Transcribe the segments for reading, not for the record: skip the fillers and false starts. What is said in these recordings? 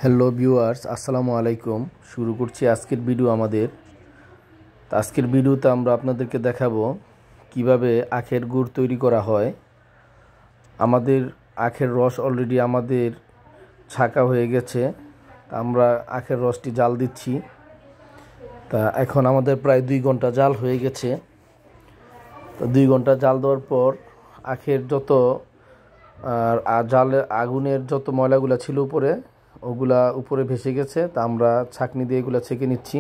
Hello viewers, আসসালামু আলাইকুম। শুরু করছি আজকের ভিডিও আমাদের। আজকের ভিডিওতে আমরা আপনাদেরকে দেখাবো কিভাবে আখের গুড় তৈরি করা হয়। আমাদের আখের রস অলরেডি আমাদের ছাঁকা হয়ে গেছে। আমরা আখের রসটি জাল দিচ্ছি। এখন আমাদের প্রায় 2 ঘন্টা জাল হয়ে গেছে। 2 ঘন্টা জাল দেওয়ার পর আখের যত জালে আগুনের যত ময়লাগুলো ছিল উপরে, ওগুলা উপরে ভেসে গেছে। আমরা ছাঁকনি দিয়ে এগুলো ছেঁকে নিচ্ছি।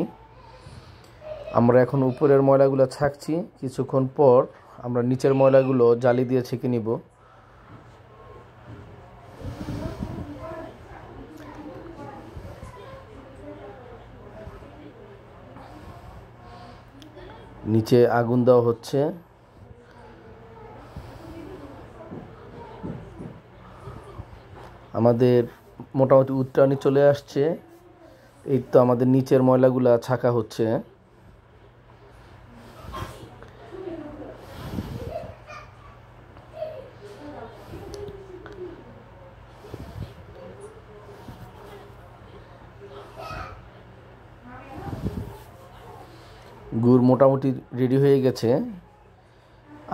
আমরা এখন উপরের ময়লাগুলো ছাঁকছি। কিছুক্ষণ পর আমরা নিচের ময়লাগুলো জালি দিয়ে ছেঁকে নিব। নিচে আগুন দেওয়া হচ্ছে। আমাদের মোটামুটি উত্তরানি চলে আসছে। এই তো আমাদের নিচের ময়লাগুলা ছাঁকা হচ্ছে। গুড় মোটামুটি রেডি হয়ে গেছে।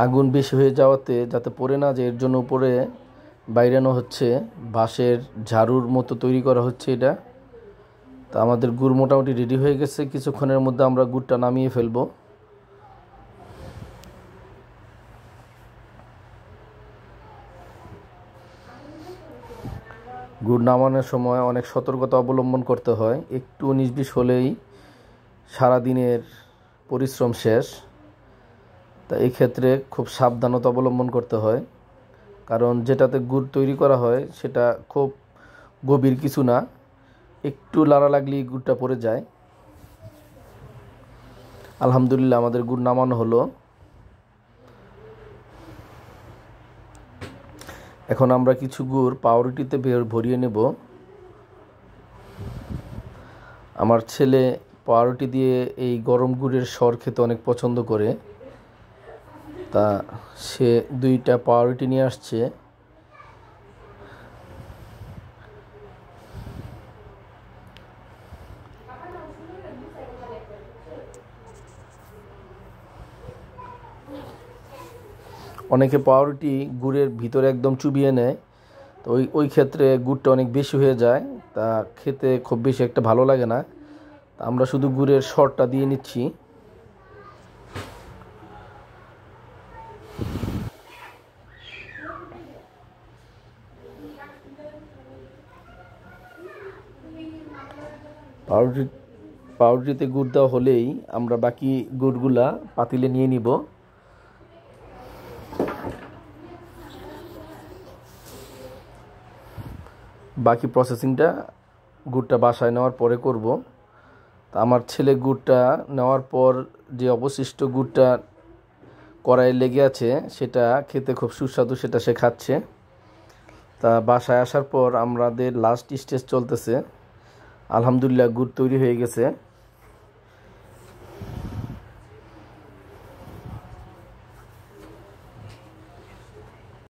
আগুন বেশি হয়ে যাওয়াতে যাতে পড়ে না যায় এর জন্য উপরে বাইরানো হচ্ছে, বাঁশের ঝাড়ুর মতো তৈরি করা হচ্ছে এটা। তা আমাদের গুড় মোটামুটি রেডি হয়ে গেছে। কিছুক্ষণের মধ্যে আমরা গুড়টা নামিয়ে ফেলব। গুড় নামানোর সময় অনেক সতর্কতা অবলম্বন করতে হয়। একটু 19-20 হলেই সারাদিনের পরিশ্রম শেষ। তা এই ক্ষেত্রে খুব সাবধানতা অবলম্বন করতে হয়, কারণ যেটাতে গুড় তৈরি করা হয় সেটা খুব গভীর কিছু না, একটু লাড়া লাগলেই গুড়টা পড়ে যায়। আলহামদুলিল্লাহ আমাদের গুড় নামানো হলো। এখন আমরা কিছু গুড় পাউরুটিতে ভরিয়ে নেব। আমার ছেলে পাউরুটি দিয়ে এই গরম গুড়ের সর খেতে অনেক পছন্দ করে। তা সে 2টা পাউরুটি নিয়ে আসছে। অনেকে পাউরুটি গুড়ের ভিতরে একদম চুবিয়ে নেয়। তো ওই ক্ষেত্রে গুড়টা অনেক বেশি হয়ে যায়, তা খেতে খুব বেশি একটা ভালো লাগে না। আমরা শুধু গুড়ের সরটা দিয়ে নিচ্ছি। পাউরুটিতে গুড় দেওয়া হলেই আমরা বাকি গুড়গুলা পাতিলে নিয়ে নিব। বাকি প্রসেসিংটা গুড়টা বাসায় নেওয়ার পরে করব। তা আমার ছেলে গুড়টা নেওয়ার পর যে অবশিষ্ট গুড়টা কড়াইয়ে লেগে আছে সেটা খেতে খুব সুস্বাদু, সেটা সে খাচ্ছে। তা বাসায় আসার পর আমাদের লাস্ট স্টেজ চলতেছে। আলহামদুলিল্লাহ গুড় তৈরি হয়ে গেছে।